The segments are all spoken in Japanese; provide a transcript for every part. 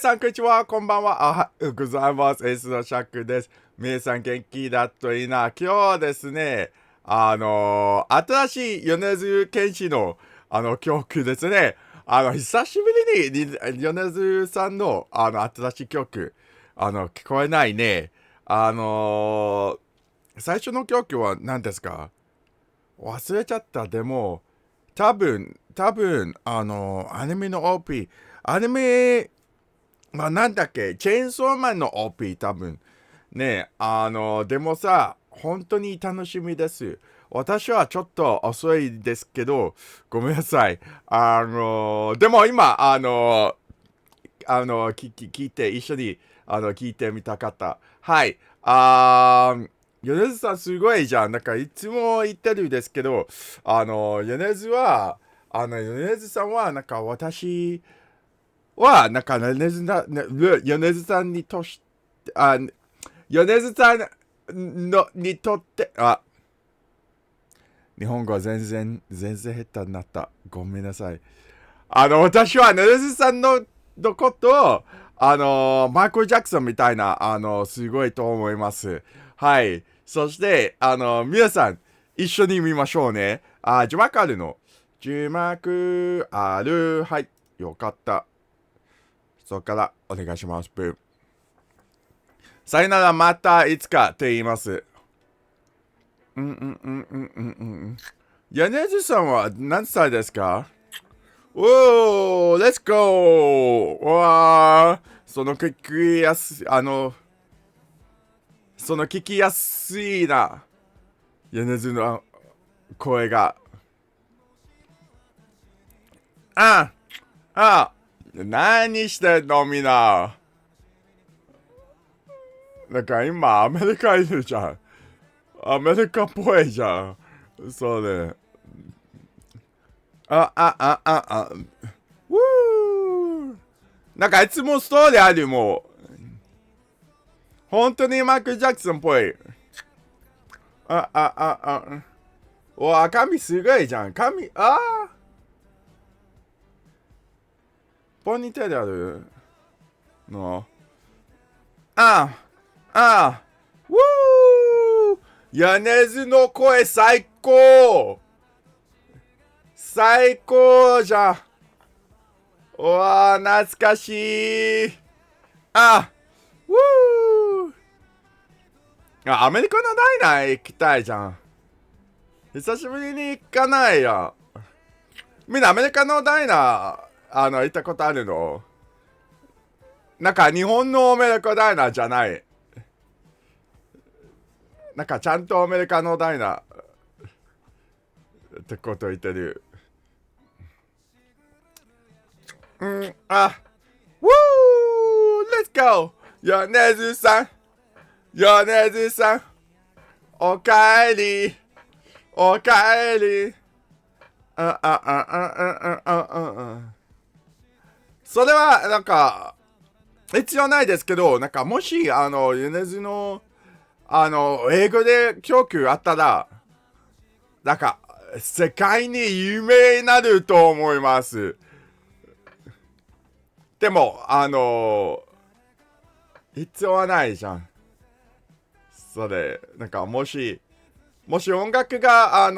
さん、こんにちは。こんばんは。おはようございます。エースのシャックです。皆さん、元気だといいな。今日はですね、新しい米津玄師の、曲ですね。久しぶりに、米津さんの、新しい曲、聞こえないね。最初の曲は何ですか？忘れちゃった。でも、アニメの OP、アニメ、なんだっけ、チェーンソーマンの OP 多分。ね、でもさ、本当に楽しみです。私はちょっと遅いですけど、ごめんなさい。でも今、聞いて、一緒に、聞いてみたかった。はい。米津さんすごいじゃん。なんかいつも言ってるんですけど、米津は、米津さんは、なんか私、は、なんか米津さんにとし、あ、米津さんのにとって、日本語は全然下手になった。ごめんなさい。私は米津さんのことを、マイクル・ジャクソンみたいな、すごいと思います。はい。そして、皆さん、一緒に見ましょうね。字幕あるの。字幕ある。はい。よかった。そこからお願いします。ブー。さよならまたいつかと言います。米津さんは何歳ですか？おー、レッツゴー。わー、その聞きやすいな、米津の声が。あ、何してんのみんな。なんか今アメリカいるじゃん。アメリカっぽいじゃん。そうね。ウー。なんかいつもストーリーあるもう。本当にマイクル・ジャクソンっぽい。髪すごいじゃん。ポニーテールあるの。ああ、ウー。米津の声最高。最高じゃん。うわー、懐かしい。ウアメリカのダイナー行きたいじゃん。久しぶりに行かないや。みんなアメリカのダイナー、行ったことあるの？なんか日本のアメリカダイナーじゃない。なんかちゃんとアメリカのダイナーってこと言ってる。ウー、let's go! 米津さん、米津さん、おかえり、おかえり。それは、なんか、必要ないですけど、なんか、もし、米津の、英語で曲あったら、なんか、世界に有名になると思います。でも、必要はないじゃん。それ、なんか、もし音楽が、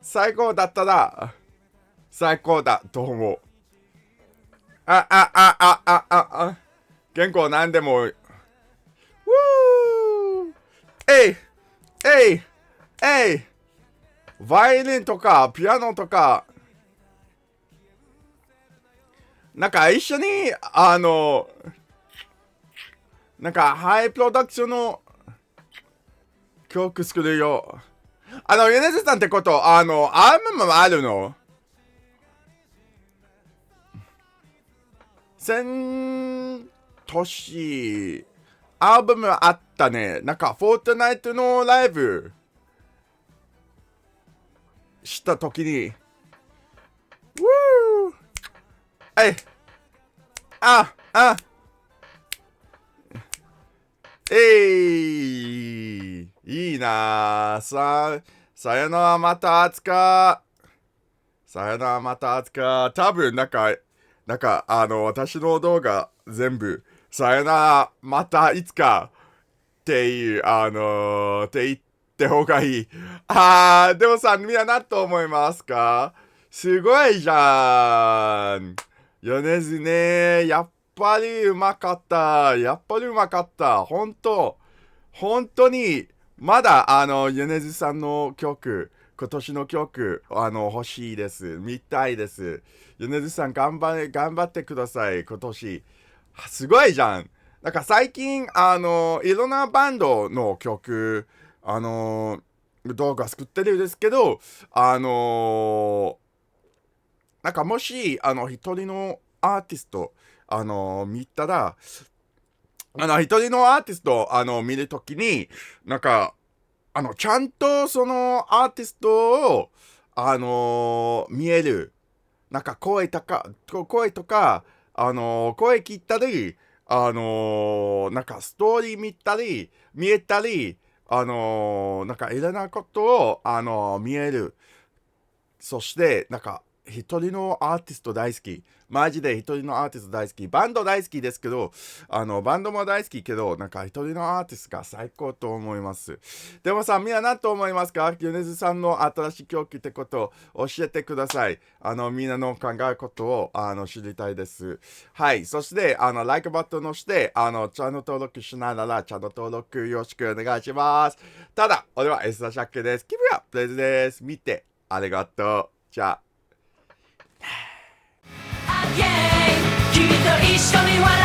最高だったら、最高だと思う。言語なんでも、えい、えい、えい、バイオリンとか、ピアノとか、なんか一緒に、なんかハイプロダクションの曲作るよ。米津さんってこと、アルバムもあるの？先年、アルバムあったね。なんか、フォートナイトのライブしたときに、えい、あ、あ、いいなぁ。さよならまたあつか。さよならまたあつか。多分、なんか、なんか、私の動画全部、さよなら、またいつか、っていう、って言って方がいい。でもさ、みんな何と思いますか？すごいじゃん。米津ね、やっぱりうまかった。やっぱりうまかった。本当に、まだ、米津さんの曲、今年の曲、欲しいです。見たいです。米津さん、頑張ってください、今年。すごいじゃん。なんか最近、いろんなバンドの曲、動画作ってるんですけど、なんかもし、一人のアーティスト、見たら、一人のアーティスト、見るときに、なんか、ちゃんとそのアーティストを、見える。なんか声とか、声聞いたり、なんかストーリー見えたり、なんかいろんなことを、見える。そして、なんか、一人のアーティスト大好き。マジで一人のアーティスト大好き。バンド大好きですけど、バンドも大好きけど、なんか一人のアーティストが最高と思います。でもさ、みんな何と思いますか？米津さんの新しい曲ってことを教えてください。みんなの考えることを、知りたいです。はい。そして、like ボタンを押して、チャンネル登録しながら、チャンネル登録よろしくお願いします。ただ、俺はエスタシャッケです。キムヤプレイズです。見て、ありがとう。じゃあ。君と一緒に笑